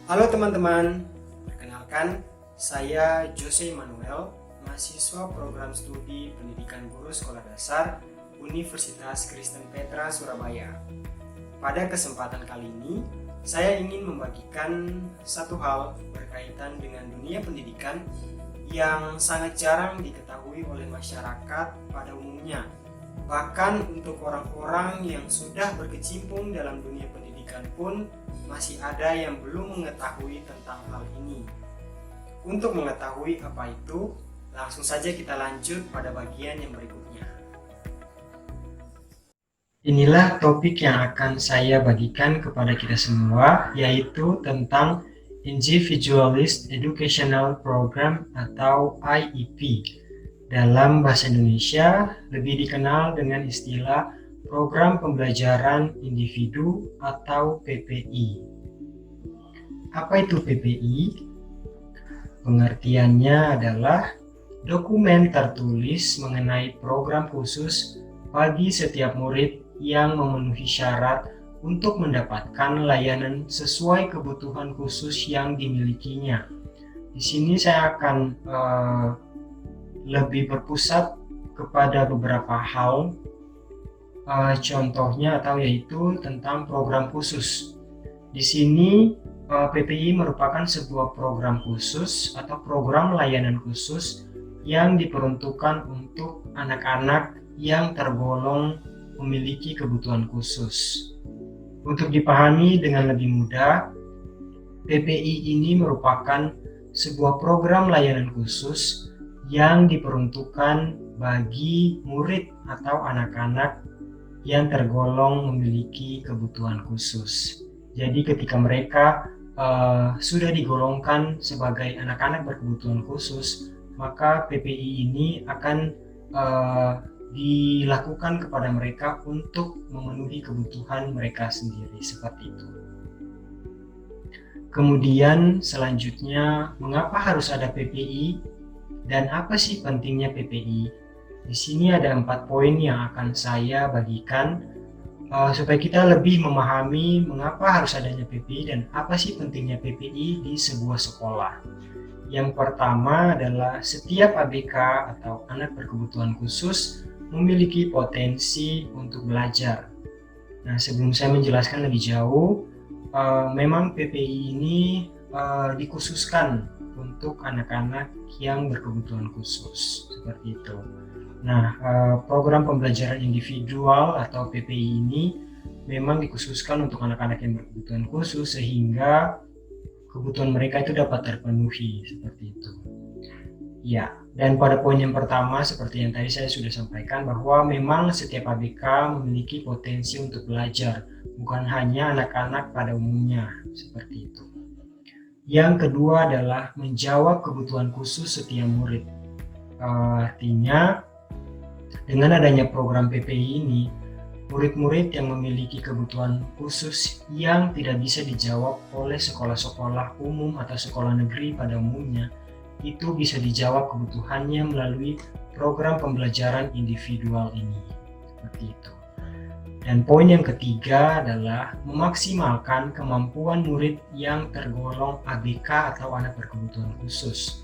Halo teman-teman, perkenalkan saya Jose Manuel, mahasiswa program studi pendidikan guru sekolah dasar Universitas Kristen Petra Surabaya. Pada kesempatan kali ini, saya ingin membagikan satu hal berkaitan dengan dunia pendidikan yang sangat jarang diketahui oleh masyarakat pada umumnya. Bahkan untuk orang-orang yang sudah berkecimpung dalam dunia pendidikan pun masih ada yang belum mengetahui tentang hal ini. Untuk mengetahui apa itu, langsung saja kita lanjut pada bagian yang berikutnya. Inilah topik yang akan saya bagikan kepada kita semua, yaitu tentang Individualist Educational Program atau IEP. Dalam bahasa Indonesia, lebih dikenal dengan istilah Program Pembelajaran Individu atau PPI. Apa itu PPI? Pengertiannya adalah dokumen tertulis mengenai program khusus bagi setiap murid yang memenuhi syarat untuk mendapatkan layanan sesuai kebutuhan khusus yang dimilikinya. Di sini saya akan lebih berpusat kepada beberapa hal, contohnya yaitu tentang program khusus. Di sini PPI merupakan sebuah program khusus atau program layanan khusus yang diperuntukkan untuk anak-anak yang tergolong memiliki kebutuhan khusus. Untuk dipahami dengan lebih mudah, PPI ini merupakan sebuah program layanan khusus yang diperuntukkan bagi murid atau anak-anak yang tergolong memiliki kebutuhan khusus. Jadi ketika mereka sudah digolongkan sebagai anak-anak berkebutuhan khusus, maka PPI ini akan dilakukan kepada mereka untuk memenuhi kebutuhan mereka sendiri, seperti itu. Kemudian selanjutnya, mengapa harus ada PPI dan apa sih pentingnya PPI? Di sini ada 4 poin yang akan saya bagikan supaya kita lebih memahami mengapa harus adanya PPI dan apa sih pentingnya PPI di sebuah sekolah. Yang pertama adalah setiap ABK atau anak berkebutuhan khusus memiliki potensi untuk belajar. Nah, sebelum saya menjelaskan lebih jauh, memang PPI ini dikhususkan untuk anak-anak yang berkebutuhan khusus, seperti itu. Nah, program pembelajaran individual atau PPI ini memang dikhususkan untuk anak-anak yang berkebutuhan khusus sehingga kebutuhan mereka itu dapat terpenuhi, seperti itu. Ya, dan pada poin yang pertama seperti yang tadi saya sudah sampaikan bahwa memang setiap ABK memiliki potensi untuk belajar, bukan hanya anak-anak pada umumnya, seperti itu. Yang kedua adalah menjawab kebutuhan khusus setiap murid. Artinya dengan adanya program PPI ini, murid-murid yang memiliki kebutuhan khusus yang tidak bisa dijawab oleh sekolah-sekolah umum atau sekolah negeri pada umumnya, itu bisa dijawab kebutuhannya melalui program pembelajaran individual ini, seperti itu. Dan poin yang ketiga adalah memaksimalkan kemampuan murid yang tergolong ABK atau anak berkebutuhan khusus.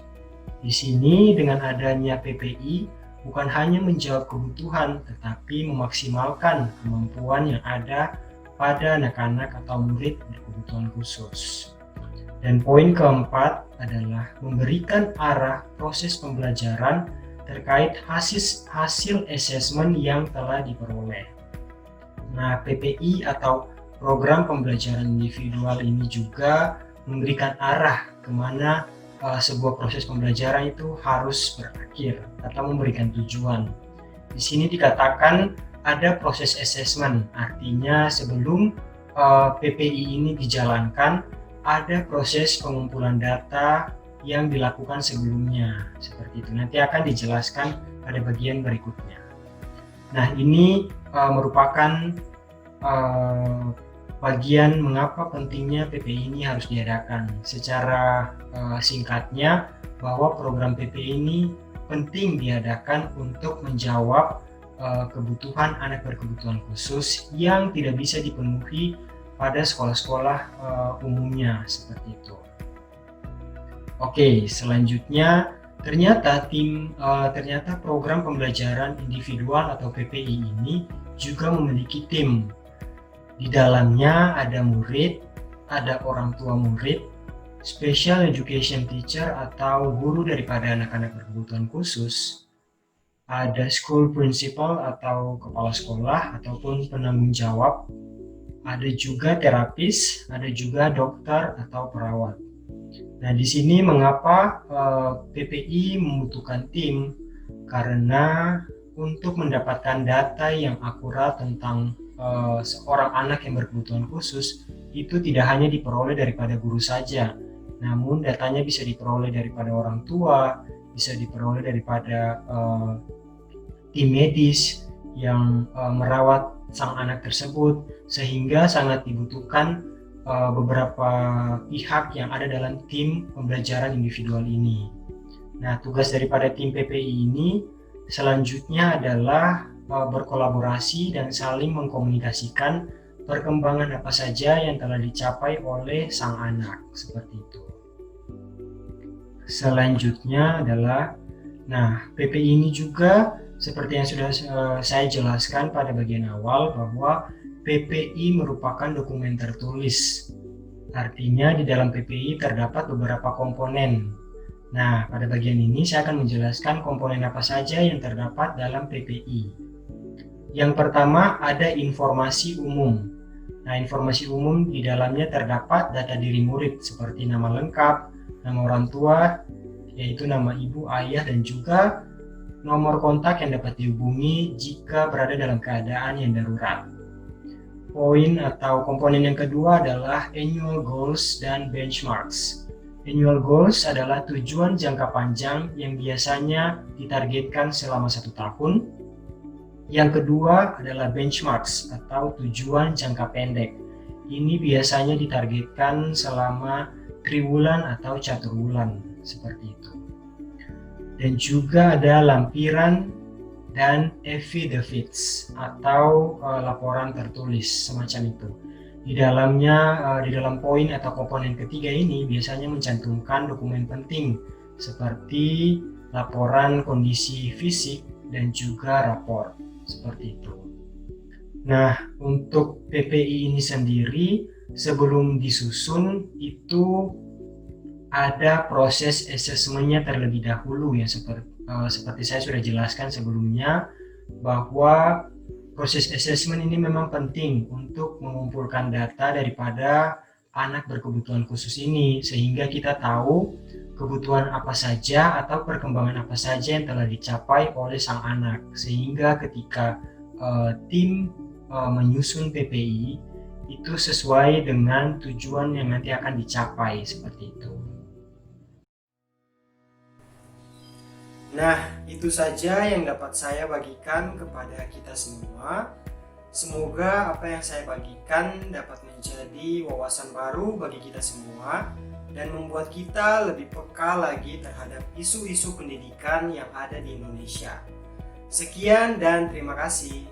Di sini dengan adanya PPI bukan hanya menjawab kebutuhan, tetapi memaksimalkan kemampuan yang ada pada anak-anak atau murid berkebutuhan khusus. Dan poin keempat adalah memberikan arah proses pembelajaran terkait hasil asesmen yang telah diperoleh. Nah, PPI atau program pembelajaran individual ini juga memberikan arah kemana sebuah proses pembelajaran itu harus berakhir atau memberikan tujuan. Di sini dikatakan ada proses assessment, artinya sebelum PPI ini dijalankan, ada proses pengumpulan data yang dilakukan sebelumnya, seperti itu. Nanti akan dijelaskan pada bagian berikutnya. Nah, ini merupakan bagian mengapa pentingnya PPI ini harus diadakan. Secara singkatnya, bahwa program PPI ini penting diadakan untuk menjawab kebutuhan anak berkebutuhan khusus yang tidak bisa dipenuhi pada sekolah-sekolah umumnya seperti itu. Oke, selanjutnya ternyata program pembelajaran individual atau PPI ini juga memiliki tim. Di dalamnya ada murid, ada orang tua murid, special education teacher atau guru daripada anak-anak berkebutuhan khusus, ada school principal atau kepala sekolah ataupun penanggung jawab, ada juga terapis, ada juga dokter atau perawat. Nah, di sini mengapa PPI membutuhkan tim? Karena untuk mendapatkan data yang akurat tentang seorang anak yang berkebutuhan khusus itu tidak hanya diperoleh daripada guru saja, namun datanya bisa diperoleh daripada orang tua, bisa diperoleh daripada tim medis yang merawat sang anak tersebut, sehingga sangat dibutuhkan beberapa pihak yang ada dalam tim pembelajaran individual ini. Nah, tugas daripada tim PPI ini selanjutnya adalah berkolaborasi dan saling mengkomunikasikan perkembangan apa saja yang telah dicapai oleh sang anak, seperti itu. Selanjutnya adalah, PPI ini juga seperti yang sudah saya jelaskan pada bagian awal, bahwa PPI merupakan dokumen tertulis. Artinya di dalam PPI terdapat beberapa komponen. Nah, pada bagian ini saya akan menjelaskan komponen apa saja yang terdapat dalam PPI. Yang pertama ada informasi umum. Nah, informasi umum di dalamnya terdapat data diri murid seperti nama lengkap, nama orang tua, yaitu nama ibu, ayah, dan juga nomor kontak yang dapat dihubungi jika berada dalam keadaan yang darurat. Poin atau komponen yang kedua adalah annual goals dan benchmarks. Annual goals adalah tujuan jangka panjang yang biasanya ditargetkan selama 1 tahun. Yang kedua adalah benchmarks atau tujuan jangka pendek. Ini biasanya ditargetkan selama triwulan atau caturwulan, seperti itu. Dan juga ada lampiran dan affidavits atau laporan tertulis semacam itu. Di dalam poin atau komponen ketiga ini biasanya mencantumkan dokumen penting seperti laporan kondisi fisik dan juga rapor, seperti itu. Nah, untuk PPI ini sendiri sebelum disusun itu ada proses asesmennya terlebih dahulu ya, seperti saya sudah jelaskan sebelumnya, bahwa proses assessment ini memang penting untuk mengumpulkan data daripada anak berkebutuhan khusus ini, sehingga kita tahu kebutuhan apa saja atau perkembangan apa saja yang telah dicapai oleh sang anak, sehingga ketika tim menyusun PPI itu sesuai dengan tujuan yang nanti akan dicapai, seperti itu. Nah, itu saja yang dapat saya bagikan kepada kita semua. Semoga apa yang saya bagikan dapat menjadi wawasan baru bagi kita semua dan membuat kita lebih peka lagi terhadap isu-isu pendidikan yang ada di Indonesia. Sekian dan terima kasih.